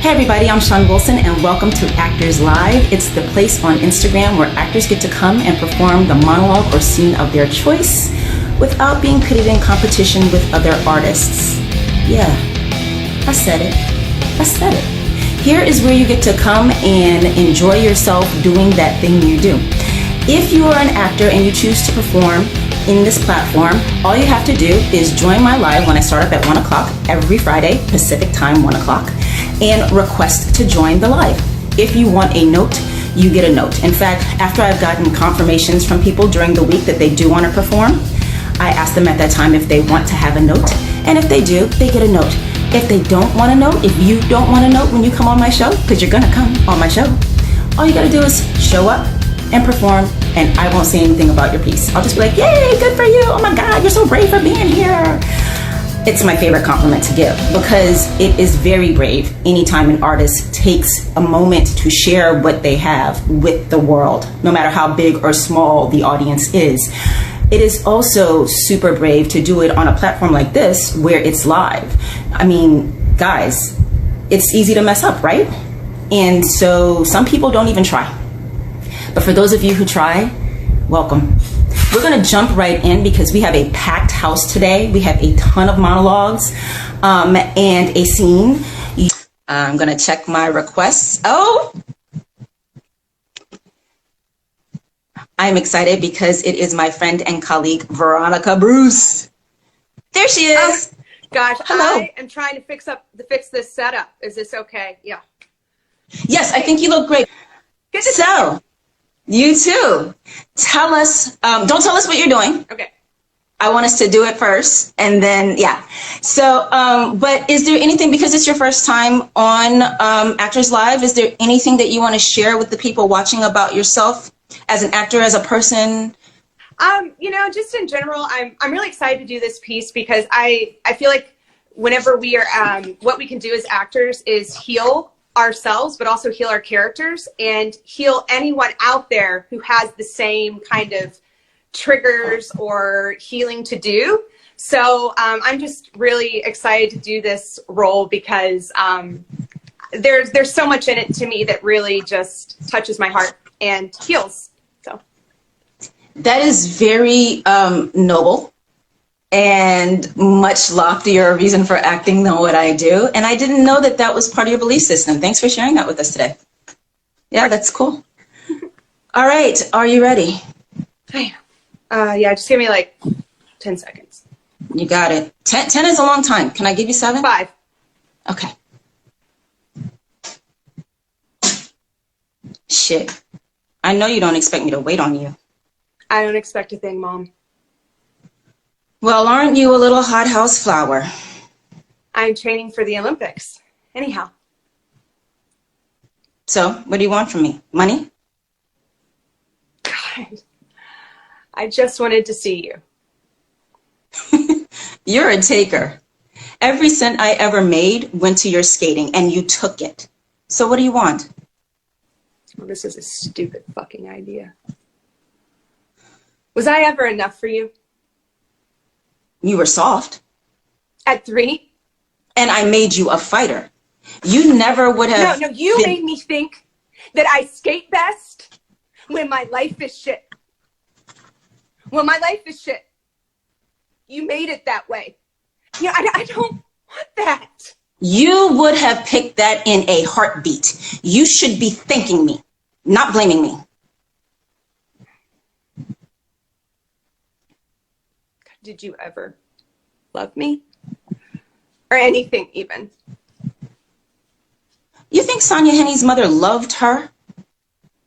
Hey everybody, I'm Shon Wilson and welcome to Actors Live. It's the place on Instagram where actors get to come and perform the monologue or scene of their choice without being pitted in competition with other artists. Yeah, I said it. Here is where you get to come and enjoy yourself doing that thing you do. If you are an actor and you choose to perform in this platform, all you have to do is join my live when I start up at 1 o'clock every Friday, Pacific time, 1 o'clock, and request to join the live. If you want a note, you get a note. In fact, after I've gotten confirmations from people during the week that they do want to perform, I ask them at that time if they want to have a note, and if they do, they get a note. If they don't want a note, if you don't want a note when you come on my show, because you're gonna come on my show, all you gotta do is show up and perform, and I won't say anything about your piece. I'll just be like, yay, good for you, oh my God, you're so brave for being here. It's my favorite compliment to give because it is very brave anytime an artist takes a moment to share what they have with the world, no matter how big or small the audience is. It is also super brave to do it on a platform like this where it's live. I mean, guys, it's easy to mess up, right? And so some people don't even try. But for those of you who try, welcome. We're gonna jump right in because we have a packed house today. We have a ton of monologues and a scene. I'm gonna check my requests. Oh, I'm excited because it is my friend and colleague, Veronica Bruce. There she is. Oh, gosh, hello. I am trying to fix this setup. Is this okay? Yeah. Yes, I think you look great. Good to So, you too. Tell us, don't tell us what you're doing. Okay. I want us to do it first and then, yeah. So, but is there anything, because it's your first time on Actors Live, is there anything that you want to share with the people watching about yourself as an actor, as a person? You know, just in general, I'm really excited to do this piece because I feel like whenever we are, what we can do as actors is heal ourselves, but also heal our characters and heal anyone out there who has the same kind of triggers or healing to do. So I'm just really excited to do this role because there's so much in it to me that really just touches my heart and heals. So that is very noble and much loftier reason for acting than what I do. And I didn't know that that was part of your belief system. Thanks for sharing that with us today. Yeah, that's cool. All right, are you ready? Yeah, just give me like 10 seconds. You got it. 10 is a long time. Can I give you 7? 5. Okay. Shit. I know you don't expect me to wait on you. I don't expect a thing, Mom. Well, aren't you a little hothouse flower? I'm training for the Olympics. Anyhow. So, what do you want from me? Money? God. I just wanted to see you. You're a taker. Every cent I ever made went to your skating, and you took it. So what do you want? Well, this is a stupid fucking idea. Was I ever enough for you? You were soft. At 3? And I made you a fighter. You never would have... No, you made me think that I skate best when my life is shit. When my life is shit. You made it that way. Yeah, I don't want that. You would have picked that in a heartbeat. You should be thanking me, not blaming me. Did you ever love me? Or anything even? You think Sonia Henny's mother loved her?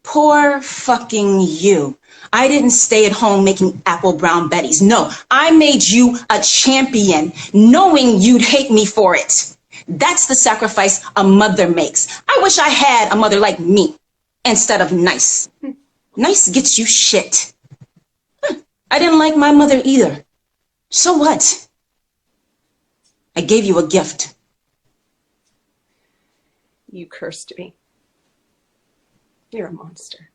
Poor fucking you. I didn't stay at home making apple brown betties. No, I made you a champion, knowing you'd hate me for it. That's the sacrifice a mother makes. I wish I had a mother like me instead of nice. Nice gets you shit. I didn't like my mother either. So what? I gave you a gift. You cursed me. You're a monster.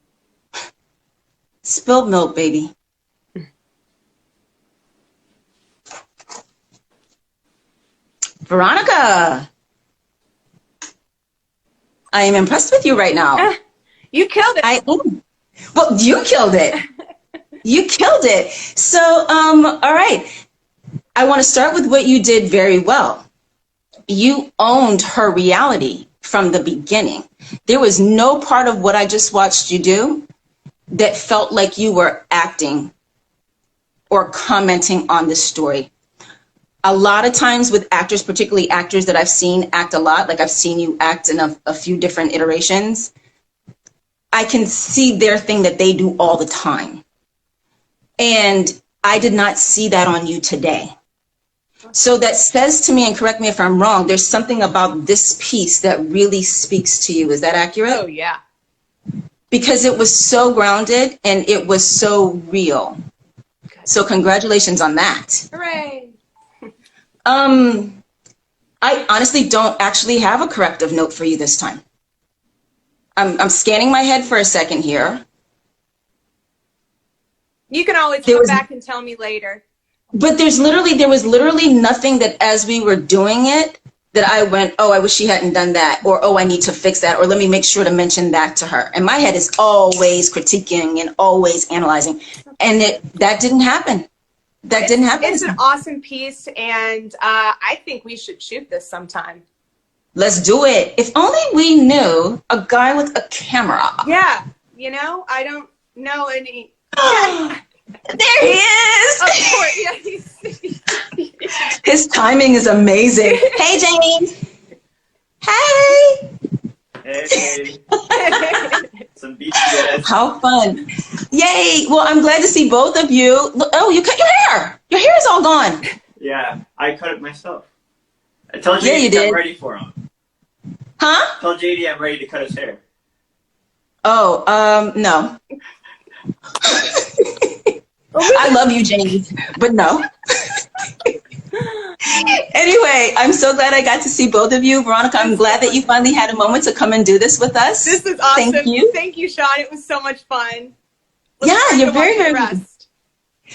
Spilled milk, baby. Veronica. I am impressed with you right now. You killed it. I am. Well, you killed it. You killed it. So, all right. I want to start with what you did very well. You owned her reality from the beginning. There was no part of what I just watched you do that felt like you were acting or commenting on the story. A lot of times with actors, particularly actors that I've seen act a lot, like I've seen you act in a few different iterations, I can see their thing that they do all the time. And I did not see that on you today. So that says to me, and correct me if I'm wrong, there's something about this piece that really speaks to you. Is that accurate? Oh, yeah. Because it was so grounded and it was so real. So congratulations on that. Hooray. I honestly don't actually have a corrective note for you this time. I'm scanning my head for a second here. You can always come back and tell me later. But there was literally nothing that as we were doing it that I went, oh, I wish she hadn't done that, or oh, I need to fix that, or let me make sure to mention that to her. And my head is always critiquing and always analyzing. And that didn't happen. That didn't happen. It's an awesome piece, and I think we should shoot this sometime. Let's do it. If only we knew a guy with a camera. Yeah, you know, I don't know any. There he is. Of course, yeah. His timing is amazing. Hey, James. Hey. Hey. Some BTS. How fun. Yay. Well, I'm glad to see both of you. Oh, you cut your hair. Your hair is all gone. Yeah, I cut it myself. I told JD you did. I'm ready for him. Huh? Tell JD I'm ready to cut his hair. Oh, no. I love you, James, but no. Anyway, I'm so glad I got to see both of you. Veronica, I'm glad that you finally had a moment to come and do this with us. This is awesome. Thank you. Thank you, Shon. It was so much fun. Yeah, you're very, very good.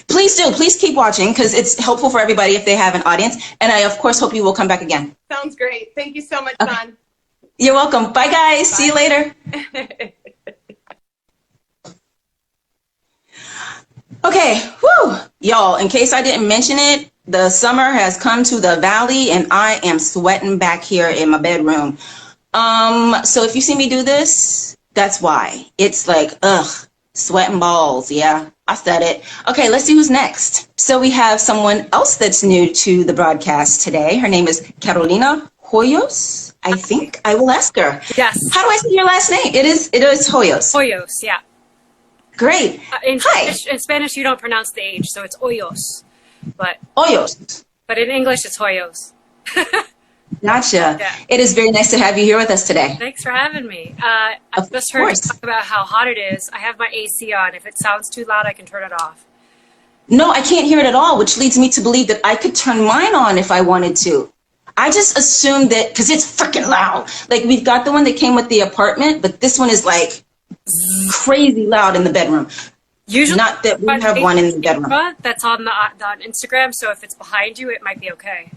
Please do. Please keep watching because it's helpful for everybody if they have an audience. And I, of course, hope you will come back again. Sounds great. Thank you so much, Okay. Shon. You're welcome. Bye, guys. Bye. See you later. Okay, whew. Y'all, in case I didn't mention it, the summer has come to the valley and I am sweating back here in my bedroom. So if you see me do this, that's why. It's like, sweating balls. Yeah, I said it. Okay, let's see who's next. So we have someone else that's new to the broadcast today. Her name is Carolina Hoyos. I think I will ask her. Yes. How do I say your last name? It is Hoyos. Hoyos, yeah. Great. Hi. In Spanish, you don't pronounce the H, so it's Hoyos. But Hoyos. But in English, it's Hoyos. Gotcha. Yeah. It is very nice to have you here with us today. Thanks for having me. I just heard you talk about how hot it is. I have my AC on. If it sounds too loud, I can turn it off. No, I can't hear it at all, which leads me to believe that I could turn mine on if I wanted to. I just assumed that, because it's freaking loud. Like, we've got the one that came with the apartment, but this one is like crazy loud in the bedroom. Usually, not that we have one in the bedroom. That's on on Instagram, so if it's behind you, it might be okay.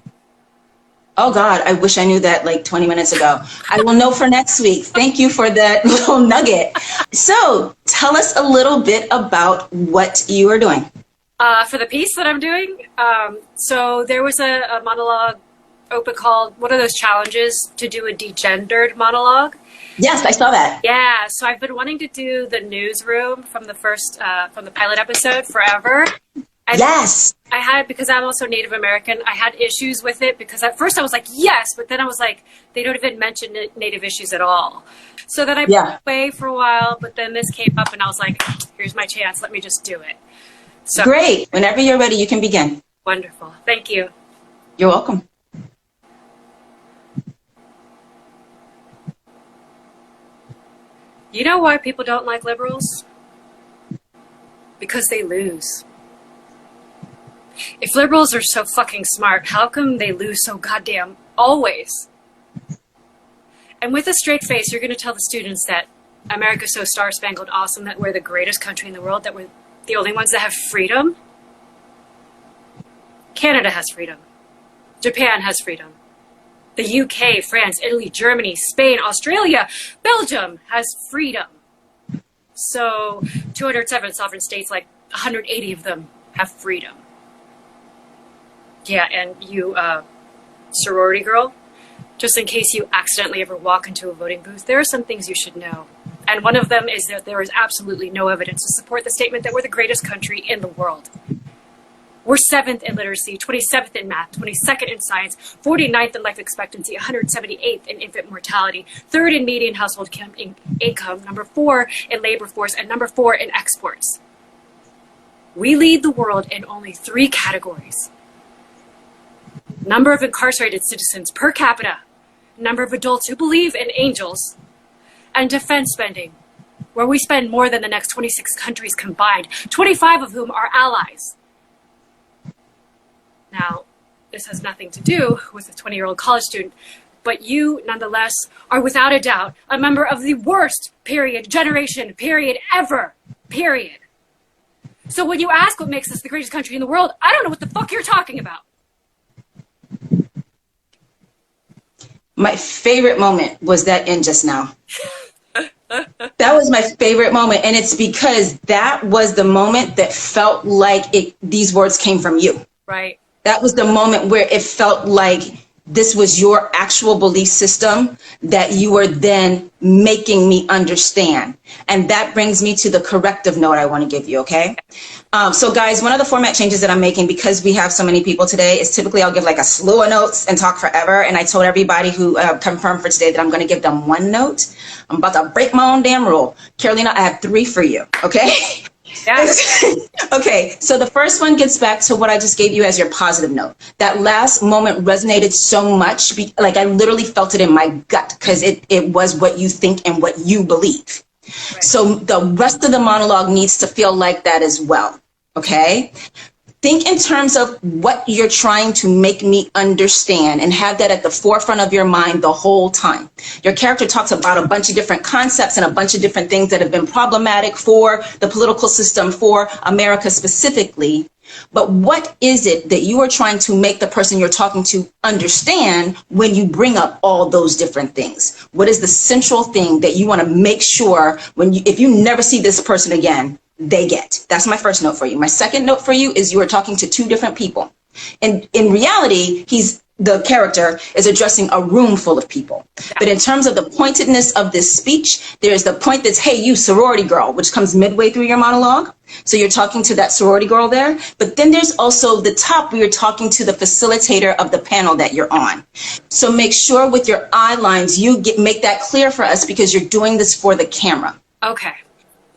Oh God, I wish I knew that like 20 minutes ago. I will know for next week. Thank you for that little nugget. So tell us a little bit about what you are doing. For the piece that I'm doing, so there was a monologue open called, one of those challenges to do a degendered monologue. Yes, I saw that. Yeah, so I've been wanting to do the Newsroom from the first, from the pilot episode forever. Yes. I had, because I'm also Native American, I had issues with it because at first I was like, yes, but then I was like, they don't even mention Native issues at all. So then I put it away for a while, but then this came up and I was like, here's my chance, let me just do it. So, great. Whenever you're ready, you can begin. Wonderful. Thank you. You're welcome. You know why people don't like liberals? Because they lose. If liberals are so fucking smart, how come they lose so goddamn always? And with a straight face, you're going to tell the students that America's so star-spangled awesome, that we're the greatest country in the world, that we're the only ones that have freedom? Canada has freedom. Japan has freedom. The UK, France, Italy, Germany, Spain, Australia, Belgium has freedom. So 207 sovereign states, like 180 of them have freedom. Yeah, and you, sorority girl, just in case you accidentally ever walk into a voting booth, there are some things you should know. And one of them is that there is absolutely no evidence to support the statement that we're the greatest country in the world. We're 7th in literacy, 27th in math, 22nd in science, 49th in life expectancy, 178th in infant mortality, 3rd in median household income, number 4 in labor force, and number 4 in exports. We lead the world in only 3 categories. Number of incarcerated citizens per capita, number of adults who believe in angels, and defense spending, where we spend more than the next 26 countries combined, 25 of whom are allies. Now, this has nothing to do with a 20-year-old college student, but you, nonetheless, are without a doubt a member of the worst generation ever, period. So when you ask what makes us the greatest country in the world, I don't know what the fuck you're talking about. My favorite moment was that end just now. That was my favorite moment. And it's because that was the moment that felt like these words came from you. Right. That was the moment where it felt like this was your actual belief system that you were then making me understand. And that brings me to the corrective note I want to give you, okay? So guys, one of the format changes that I'm making, because we have so many people today, is typically I'll give like a slew of notes and talk forever. And I told everybody who confirmed for today that I'm going to give them 1 note. I'm about to break my own damn rule. Carolina, I have 3 for you, okay? Yes. Okay, so the first one gets back to what I just gave you as your positive note. That last moment resonated so much, like I literally felt it in my gut, because it was what you think and what you believe. Right. So the rest of the monologue needs to feel like that as well, okay? Think in terms of what you're trying to make me understand, and have that at the forefront of your mind the whole time. Your character talks about a bunch of different concepts and a bunch of different things that have been problematic for the political system, for America specifically. But what is it that you are trying to make the person you're talking to understand when you bring up all those different things? What is the central thing that you want to make sure if you never see this person again, they get? That's my first note for you. My second note for you is you are talking to 2 different people. And in reality, the character is addressing a room full of people. But in terms of the pointedness of this speech, there's the point that's, hey, you sorority girl, which comes midway through your monologue. So you're talking to that sorority girl there. But then there's also the top where you're talking to the facilitator of the panel that you're on. So make sure with your eye lines, you make that clear for us, because you're doing this for the camera. Okay.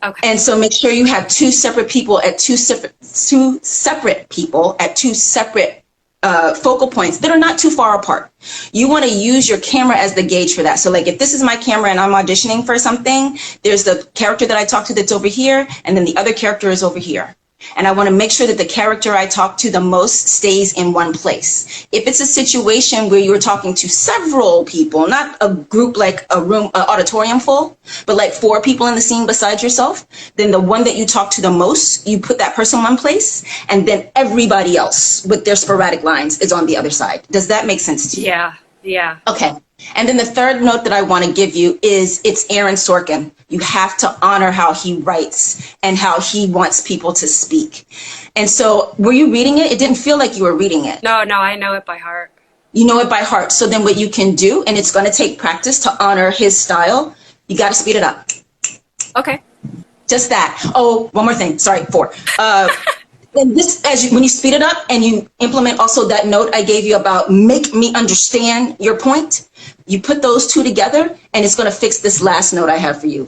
Okay. And so make sure you have 2 separate people at 2 separate people at 2 separate focal points that are not too far apart. You want to use your camera as the gauge for that. So like if this is my camera and I'm auditioning for something, there's the character that I talk to that's over here, and then the other character is over here. And I want to make sure that the character I talk to the most stays in one place. If it's a situation where you're talking to several people, not a group like a room, auditorium full, but like 4 people in the scene besides yourself, then the one that you talk to the most, you put that person in one place, and then everybody else with their sporadic lines is on the other side. Does that make sense to you? Yeah, yeah. Okay. And then the third note that I want to give you is it's Aaron Sorkin. You have to honor how he writes and how he wants people to speak. And so were you reading it? It didn't feel like you were reading it. No, I know it by heart. You know it by heart. So then what you can do, and it's going to take practice to honor his style, you got to speed it up. Okay. Just that. Oh, one more thing. Sorry, 4. And this, when you speed it up and you implement also that note I gave you about make me understand your point, you put those 2 together, and it's going to fix this last note I have for you.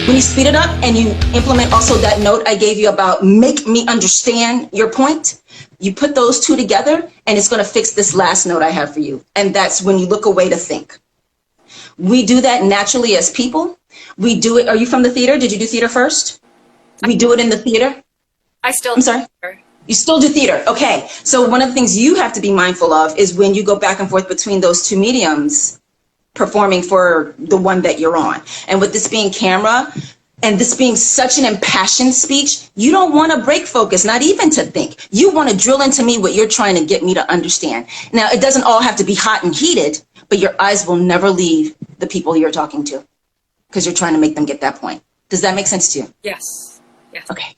When you speed it up and you implement also that note I gave you about make me understand your point, you put those 2 together, and it's going to fix this last note I have for you. And that's when you look away to think. We do that naturally as people. We do it. Are you from the theater? Did you do theater first? We do it in the theater. I'm sorry. You still do theater. Okay. So one of the things you have to be mindful of is when you go back and forth between those 2 mediums, performing for the one that you're on. And with this being camera and this being such an impassioned speech, you don't want to break focus, not even to think. You want to drill into me what you're trying to get me to understand. Now, it doesn't all have to be hot and heated, but your eyes will never leave the people you're talking to because you're trying to make them get that point. Does that make sense to you? Yes. Yes. Okay.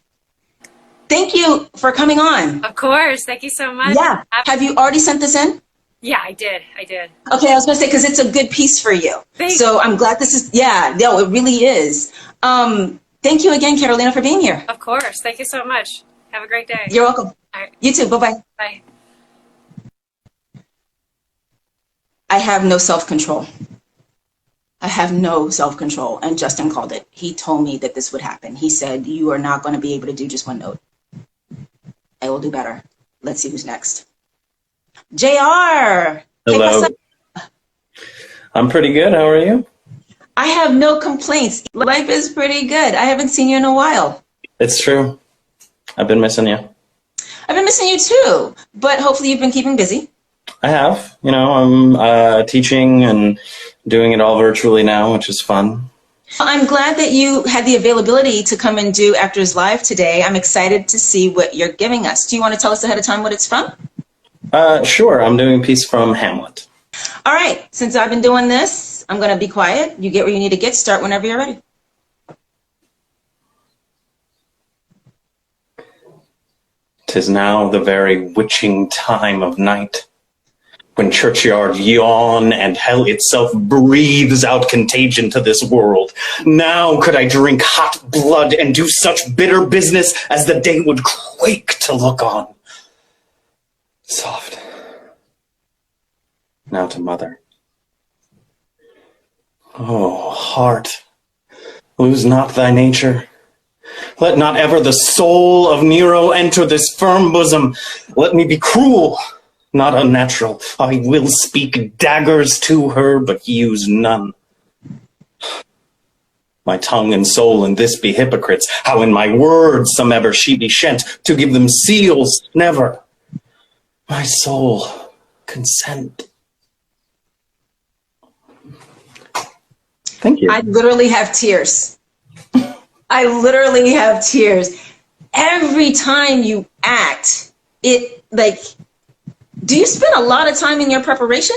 Thank you for coming on. Of course. Thank you so much. Yeah. Have you already sent this in? Yeah, I did. Okay, I was going to say, because it's a good piece for you. So I'm glad this is, no, it really is. Thank you again, Carolina, for being here. Of course. Thank you so much. Have a great day. You're welcome. All right. You too. Bye-bye. Bye. I have no self-control. I have no self-control. And Justin called it. He told me that this would happen. He said, you are not going to be able to do just one note. I will do better. Let's see who's next. JR. Hello. Hey, I'm pretty good. How are you? I have no complaints. Life is pretty good. I haven't seen you in a while. It's true. I've been missing you. I've been missing you too, but hopefully you've been keeping busy. I have. You know, I'm teaching and doing it all virtually now, which is fun. I'm glad that you had the availability to come and do Actors Live today. I'm excited to see what you're giving us. Do you want to tell us ahead of time what it's from? Sure. I'm doing a piece from Hamlet. All right. Since I've been doing this, I'm going to be quiet. You get where you need to get. Start whenever you're ready. "'Tis now the very witching time of night, when churchyards yawn and hell itself breathes out contagion to this world. Now could I drink hot blood and do such bitter business as the day would quake to look on. Soft. Now to mother. Oh, heart, lose not thy nature. Let not ever the soul of Nero enter this firm bosom. Let me be cruel, not unnatural. I will speak daggers to her, but use none. My tongue and soul in this be hypocrites. How in my words somever she be shent, to give them seals, never. My soul, consent." Thank you. I literally have tears. I literally have tears. Every time you act, do you spend a lot of time in your preparation?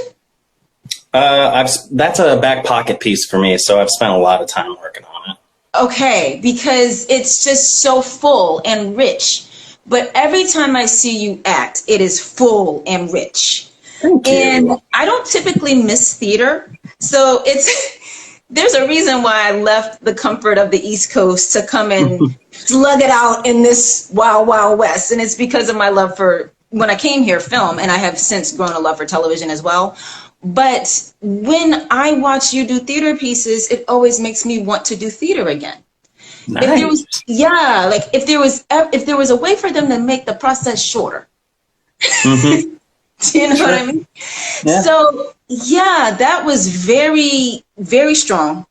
That's a back pocket piece for me, so I've spent a lot of time working on it. Okay, because it's just so full and rich. But every time I see you act, it is full and rich. Thank you. And I don't typically miss theater, so there's a reason why I left the comfort of the East Coast to come and slug it out in this wild, wild West. And it's because of my love for, when I came here, film, and I have since grown a love for television as well. But when I watch you do theater pieces, it always makes me want to do theater again. Nice. If there was a way for them to make the process shorter. Mm-hmm. Do you know what I mean? Yeah. So yeah, that was very, very strong.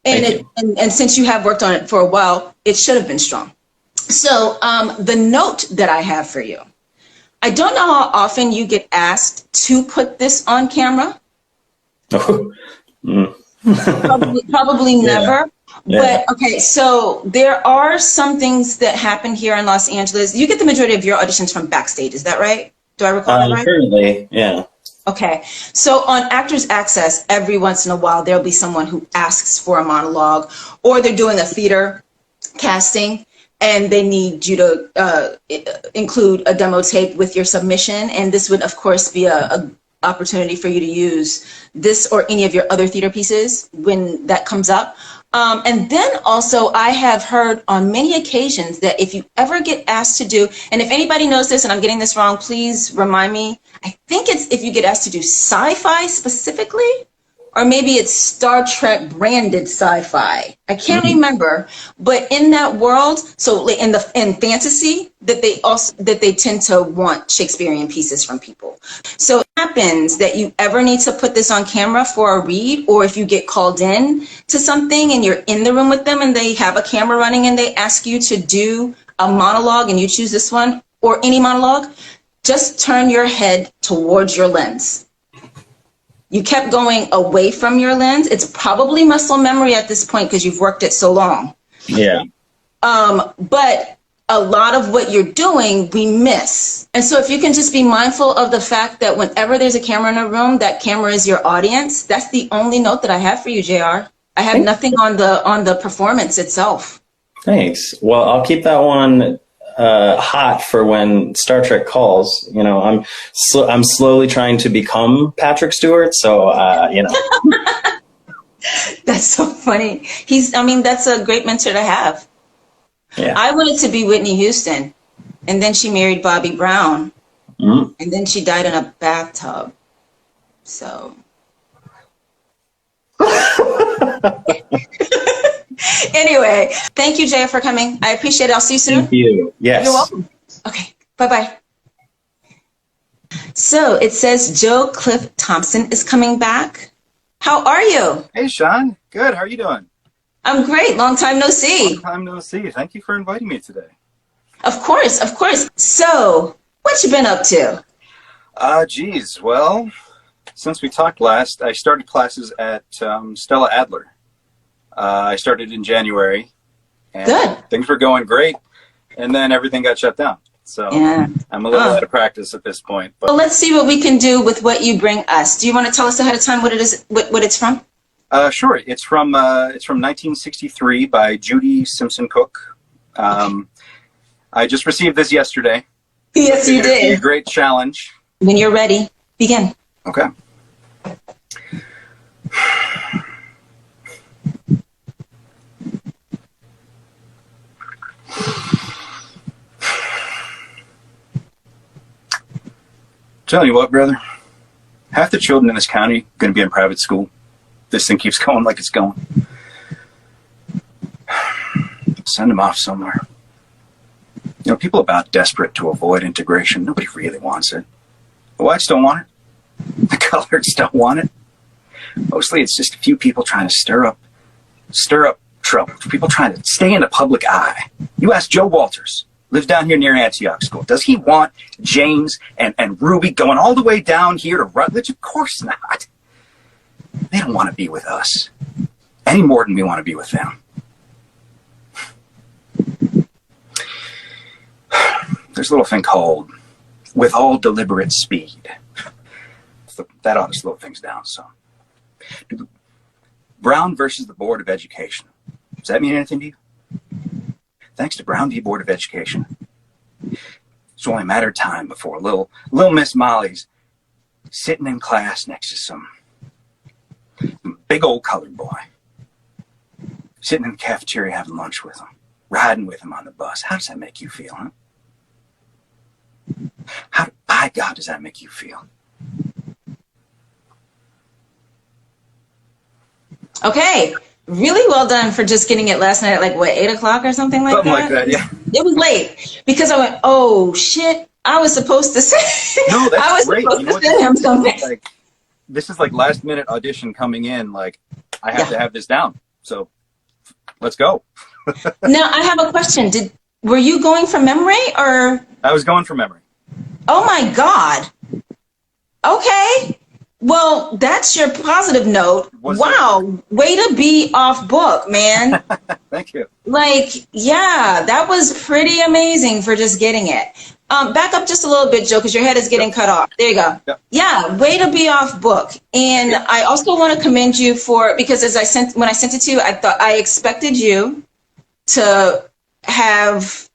And since you have worked on it for a while, it should have been strong. So the note that I have for you, I don't know how often you get asked to put this on camera. Probably never. Yeah. But okay, so there are some things that happen here in Los Angeles. You get the majority of your auditions from backstage, is that right? Do I recall that right? Currently, yeah. Okay, so on Actors Access, every once in a while, there'll be someone who asks for a monologue, or they're doing a theater casting, and they need you to include a demo tape with your submission, and this would, of course, be a opportunity for you to use this or any of your other theater pieces when that comes up. And then also I have heard on many occasions that if you ever get asked to do, and if anybody knows this and I'm getting this wrong, please remind me. I think it's if you get asked to do sci-fi specifically, or maybe it's Star Trek branded sci-fi. I can't remember, but in that world, so in fantasy, that they tend to want Shakespearean pieces from people. So it happens that you ever need to put this on camera for a read, or if you get called in to something and you're in the room with them and they have a camera running and they ask you to do a monologue and you choose this one or any monologue, just turn your head towards your lens. you kept going away from your lens. It's probably muscle memory at this point because you've worked it so long. Yeah. But a lot of what you're doing, we miss. And so if you can just be mindful of the fact that whenever there's a camera in a room, that camera is your audience. That's the only note that I have for you, JR. I have nothing on the performance itself. Thanks. Well, I'll keep that one hot for when Star Trek calls. You know, I'm slowly trying to become Patrick Stewart, so you know. That's so funny. That's a great mentor to have. Yeah. I wanted to be Whitney Houston, and then she married Bobby Brown, and then she died in a bathtub. So. Anyway, thank you, Jaya, for coming. I appreciate it. I'll see you soon. Thank you. Yes. You're welcome. Okay. Bye-bye. So it says Joe Cliff Thompson is coming back. How are you? Hey, Shon. Good. How are you doing? I'm great. Long time no see. Long time no see. Thank you for inviting me today. Of course, of course. So, what you been up to? Geez. Well, since we talked last, I started classes at Stella Adler. I started in January. And Good. Things were going great, and then everything got shut down. So yeah. I'm a little out of practice at this point. But well, let's see what we can do with what you bring us. Do you want to tell us ahead of time what it is, what it's from? Sure. It's from 1963 by Judy Simpson Cook. I just received this yesterday. Yes, you did. A great challenge. When you're ready, begin. Okay. Tell you what, brother. Half the children in this county are going to be in private school. This thing keeps going like it's going. Send them off somewhere. You know, people are about desperate to avoid integration. Nobody really wants it. The whites don't want it. The coloreds don't want it. Mostly it's just a few people trying to stir up trouble. People trying to stay in the public eye. You ask Joe Walters, lives down here near Antioch School. Does he want James and Ruby going all the way down here to Rutledge? Of course not. They don't want to be with us any more than we want to be with them. There's a little thing called with all deliberate speed. That ought to slow things down some. Brown versus the Board of Education. Does that mean anything to you? Thanks to Brown v. Board of Education, it's only a matter of time before little Miss Molly's sitting in class next to some big old colored boy, sitting in the cafeteria having lunch with him, riding with him on the bus. How does that make you feel, huh? How, by God, does that make you feel? Okay. Really well done for just getting it last night at like, what, 8 o'clock or something like that? Something like that, yeah. It was late because I went, oh, shit. I was supposed to say, No, that's I was great. supposed You know to send him something. like, this is like last minute audition coming in. Like, I have to have this down. So let's go. Now, I have a question. Were you going from memory or? I was going from memory. Oh my God. Okay. Well, that's your positive note. Wow. Way to be off book, man. Thank you. Like, yeah, that was pretty amazing for just getting it. Back up just a little bit, Joe, because your head is getting cut off. There you go. Yep. Yeah, way to be off book. And I also want to commend you for, because when I sent it to you, I expected you to have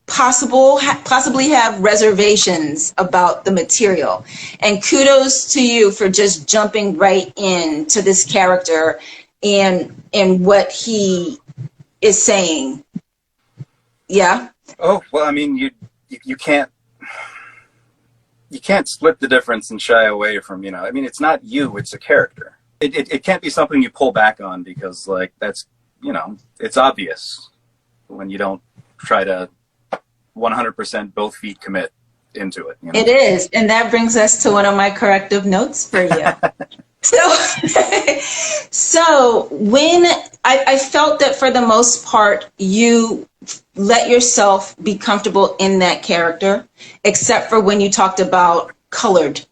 possibly have reservations about the material. And kudos to you for just jumping right into this character and what he is saying. Yeah. Oh, well, I mean, you can't split the difference and shy away from, I mean, it's not you, it's a character. It can't be something you pull back on because, like, that's, it's obvious when you don't try to 100% both feet commit into it. It is. And that brings us to one of my corrective notes for you. So when I felt that for the most part, you let yourself be comfortable in that character, except for when you talked about colored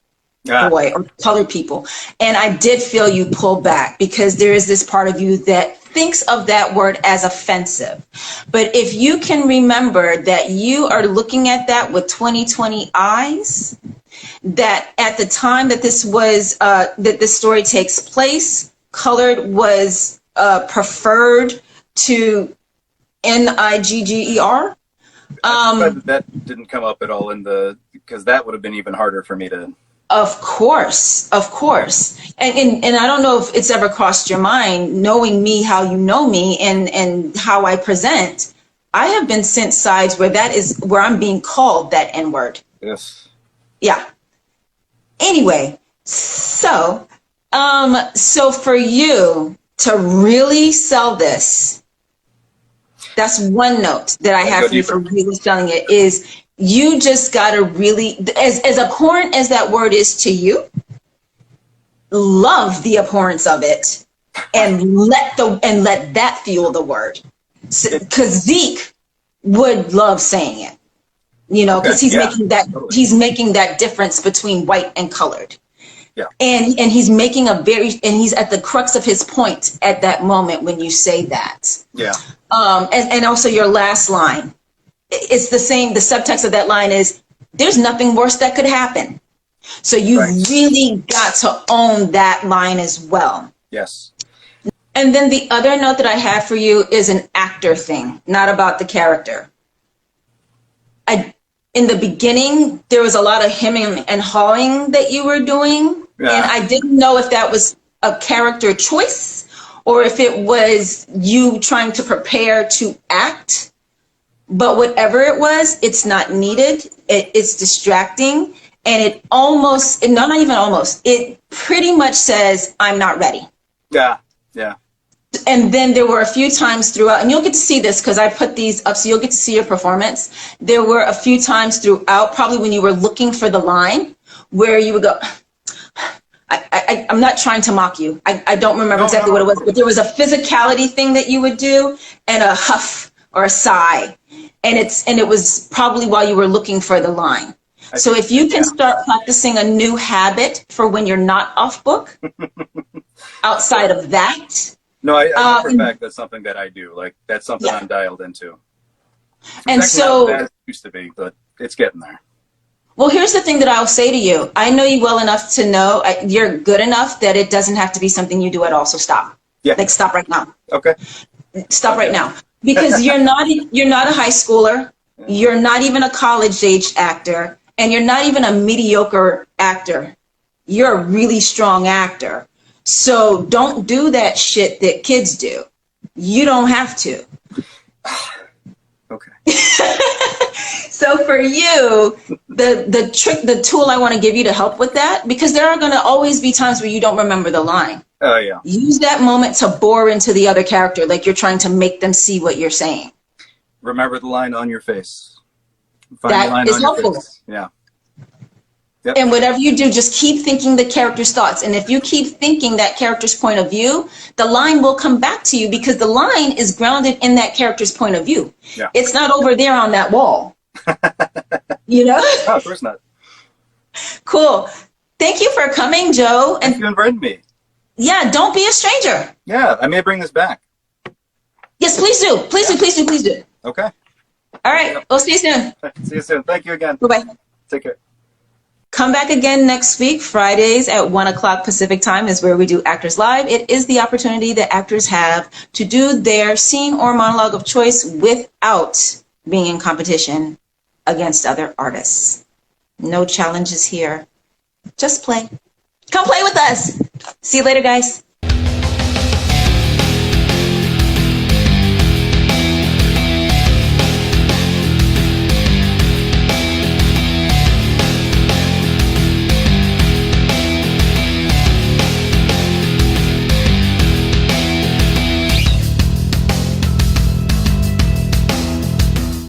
boy or colored people. And I did feel you pull back because there is this part of you that thinks of that word as offensive. But if you can remember that you are looking at that with 20/20 eyes, that at the time that this was, that this story takes place, colored was preferred to Nigger. That didn't come up at all because that would have been even harder for me to. Of course. And I don't know if it's ever crossed your mind, knowing me how you know me and how I present, I have been sent sides where that is where I'm being called that N-word. Yes. Yeah. Anyway, so for you to really sell this, that's one note that I have for you for really selling it is you just gotta really, as abhorrent as that word is to you, love the abhorrence of it and let that fuel the word. Because Zeke would love saying it, you know, because he's making that difference between white and colored. Yeah. And he's making he's at the crux of his point at that moment when you say that. Yeah. And also your last line, it's the same. The subtext of that line is, there's nothing worse that could happen. So you really got to own that line as well. Yes. And then the other note that I have for you is an actor thing, not about the character. In the beginning, there was a lot of hemming and hawing that you were doing. Yeah. And I didn't know if that was a character choice or if it was you trying to prepare to act. But whatever it was, it's not needed. It's distracting. And it pretty much says, I'm not ready. Yeah, yeah. And then there were a few times throughout, and you'll get to see this because I put these up, so you'll get to see your performance. There were a few times throughout, probably when you were looking for the line, where you would go, I'm not trying to mock you. I don't remember exactly what it was, but there was a physicality thing that you would do and a huff or a sigh. And it was probably while you were looking for the line. So if you can start practicing a new habit for when you're not off book, outside of that. No, I know for a fact that's something that I do. Like, that's something I'm dialed into. And so, not as it used to be, but it's getting there. Well, here's the thing that I'll say to you. I know you well enough to know you're good enough that it doesn't have to be something you do at all. So stop. Yeah. Like, stop right now. Okay. Stop right now. Because you're not a high schooler. You're not even a college-aged actor. And you're not even a mediocre actor. You're a really strong actor. So don't do that shit that kids do. You don't have to. Okay. So for you, the tool I want to give you to help with that, because there are going to always be times where you don't remember the line. Oh, yeah. Use that moment to bore into the other character, like you're trying to make them see what you're saying. Remember the line on your face. That is helpful. Yeah. Yep. And whatever you do, just keep thinking the character's thoughts. And if you keep thinking that character's point of view, the line will come back to you because the line is grounded in that character's point of view. Yeah. It's not over there on that wall. You know? Oh, of course not. Cool. Thank you for coming, Joe. Thank you for inviting me. Yeah, don't be a stranger. Yeah, I may bring this back. Yes, please do. Please do. Okay. All right. We'll see you soon. See you soon. Thank you again. Bye-bye. Take care. Come back again next week. Fridays at 1 o'clock Pacific time is where we do Actors Live. It is the opportunity that actors have to do their scene or monologue of choice without being in competition against other artists. No challenges here. Just play. Come play with us. See you later, guys.